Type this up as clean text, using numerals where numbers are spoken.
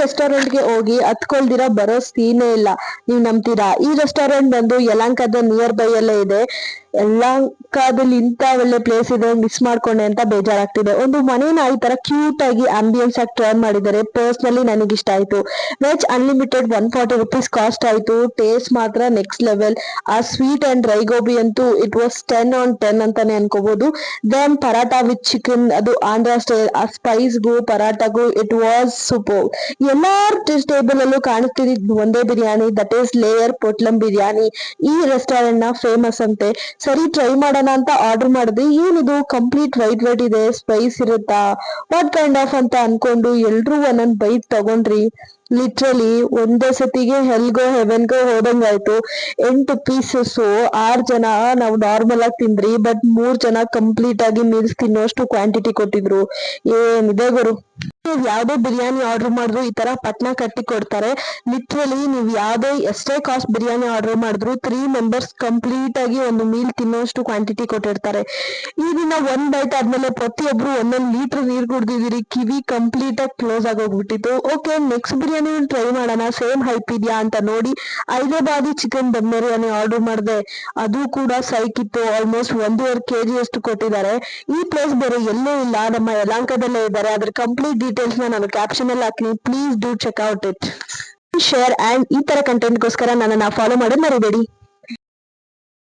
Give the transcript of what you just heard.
ರೆಸ್ಟೋರೆಂಟ್ಗೆ ಹೋಗಿ ಹತ್ಕೊಳ್ದಿರಾ ಬರೋ ಸೀನೇ ಇಲ್ಲ. ನೀವ್ ನಂಬ್ತೀರಾ? ಈ ರೆಸ್ಟೋರೆಂಟ್ ಬಂದು ಯಲಹಂಕದ ನಿಯರ್ ಬೈ ಅಲ್ಲೇ ಇದೆ. ಯಲಹಂಕದಲ್ಲಿ ಇಂತ ಒಳ್ಳೆ ಪ್ಲೇಸ್ ಇದೆ, ಮಿಸ್ ಮಾಡ್ಕೊಂಡೆ ಅಂತ ಬೇಜಾರಾಗ್ತಿದೆ. ಒಂದು ಮನೇನ ಈ ತರ ಕ್ಯೂಟ್ ಆಗಿ ಆಂಬಿಯನ್ಸ್ ಆಗಿ ಟರ್ನ್ ಮಾಡಿದ್ದಾರೆ. ಪರ್ಸನಲಿ ನನಗೆ ಇಷ್ಟ ಆಯ್ತು. ವೆಜ್ ಅನ್ಲಿಮಿಟೆಡ್ 140 rupees ಕಾಸ್ಟ್ ಆಯ್ತು. ಟೇಸ್ಟ್ ಮಾತ್ರ ನೆಕ್ಸ್ಟ್ ಲೆವೆಲ್. ಆ ಸ್ವೀಟ್ ಅಂಡ್ ಡ್ರೈ ಗೋಬಿ ಅಂತೂ ಇಟ್ ವಾಸ್ 10 on 10 ಅಂತಾನೆ ಅನ್ಕೋಬಹುದು. ದೆನ್ ಪರಾಟಾ ವಿತ್ ಚಿಕನ್, ಅದು ಆಂಧ್ರ ಸ್ಟೈಲ್. ಆ ಸ್ಪೈಸ್ಗೂ ಪರಾಟಾಗೂ ಇಟ್ ವಾಸ್ ಸೂಪರ್. ಎಲ್ಲಾರ್ ಟೇಬಲ್ ಅಲ್ಲೂ ಕಾಣಿಸ್ತಿದ್ದು ಒಂದೇ biryani, that is layer potlam biryani. ಈ ರೆಸ್ಟೋರೆಂಟ್ ನ ಫೇಮಸ್ ಅಂತೆ. ಸರಿ ಟ್ರೈ ಮಾಡೋಣ ಅಂತ ಆರ್ಡರ್ ಮಾಡಿದ್ವಿ. ಏನಿದು ಕಂಪ್ಲೀಟ್ ವೈಟ್ ವೈಟ್ ಇದೆ, ಸ್ಪೈಸ್ ಇರುತ್ತಾ, ವಾಟ್ ಕೈಂಡ್ ಆಫ್ ಅಂತ ಅನ್ಕೊಂಡು ಎಲ್ರು ಒಂದೊಂದ್ ಬೈಟ್ ತಗೊಂಡ್ರಿ. ಲಿಟ್ರಲಿ ಒಂದೇ ಸತಿಗೆ ಹೆಲ್ಗೋ ಹೆವೆನ್ಗೋ ಹೋದಂಗಾಯ್ತು. 8 ಪೀಸಸ್ 6 ಜನ ನಾವು ನಾರ್ಮಲ್ ಆಗಿ ತಿಂದ್ರಿ, ಬಟ್ 3 ಜನ ಕಂಪ್ಲೀಟ್ ಆಗಿ ಮೀಲ್ಸ್ ತಿನ್ನೋಷ್ಟು ಕ್ವಾಂಟಿಟಿ ಕೊಟ್ಟಿದ್ರು. ಏನಿದೆ ಗುರು. ನೀವ್ ಯಾವ್ದೇ ಬಿರಿಯಾನಿ ಆರ್ಡರ್ ಮಾಡಿದ್ರು ಈ ತರ ಪಟ್ನ ಕಟ್ಟಿ ಕೊಡ್ತಾರೆ. ಲಿಟ್ರಲಿ ನೀವ್ ಯಾವ್ದೇ ಎಷ್ಟೇ ಕಾಸ್ಟ್ ಬಿರಿಯಾನಿ ಆರ್ಡರ್ ಮಾಡಿದ್ರು 3 ಮೆಂಬರ್ಸ್ ಕಂಪ್ಲೀಟ್ ಆಗಿ ಒಂದು ಮೀಲ್ ತಿನ್ನೋಷ್ಟು ಕ್ವಾಂಟಿಟಿ ಕೊಟ್ಟಿರ್ತಾರೆ. ಈ ದಿನ ಒಂದ್ ಬೈಟ್ ಆದ್ಮೇಲೆ ಪ್ರತಿಯೊಬ್ರು 1 ಲೀಟರ್ ನೀರ್ ಕುಡ್ದಿದ್ದೀರಿ. ಕಿವಿ ಕಂಪ್ಲೀಟ್ ಆಗಿ ಕ್ಲೋಸ್ ಆಗೋಗ್ಬಿಟ್ಟಿತ್ತು. ಓಕೆ, ನೆಕ್ಸ್ಟ್ ಬಿರಿಯಾನಿ ಟ್ರೈ ಮಾಡೋಣ, ಸೇಮ್ ಹೈಪ್ ಇದೆಯಾ ಅಂತ ನೋಡಿ ಹೈದರಾಬಾದಿ ಚಿಕನ್ ದಮ್ ಬಿರಿಯಾನಿ ಆರ್ಡರ್ ಮಾಡಿದೆ. ಅದು ಕೂಡ ಸೈಕಿತ್ತು. ಆಲ್ಮೋಸ್ಟ್ 1.5 kg ಅಷ್ಟು ಕೊಟ್ಟಿದ್ದಾರೆ. ಈ ಪ್ಲೇಸ್ ಬೇರೆ ಎಲ್ಲೂ ಇಲ್ಲ, ನಮ್ಮ ಯಲಹಂಕದಲ್ಲೇ ಇದ್ದಾರೆ. ಅದ್ರ ಕಂಪ್ಲೀಟ್ ಡೀಟೇಲ್ಸ್ ನಾನು ಕ್ಯಾಪ್ಷನ್ ಅಲ್ಲಿ ಹಾಕ್ತೀನಿ. Please do check out it, share and ಈ ತರ ಕಂಟೆಂಟ್ಗೋಸ್ಕರ ನನ್ನನ್ನ ಫಾಲೋ ಮಾಡೋದು ಮರಿಬೇಡಿ.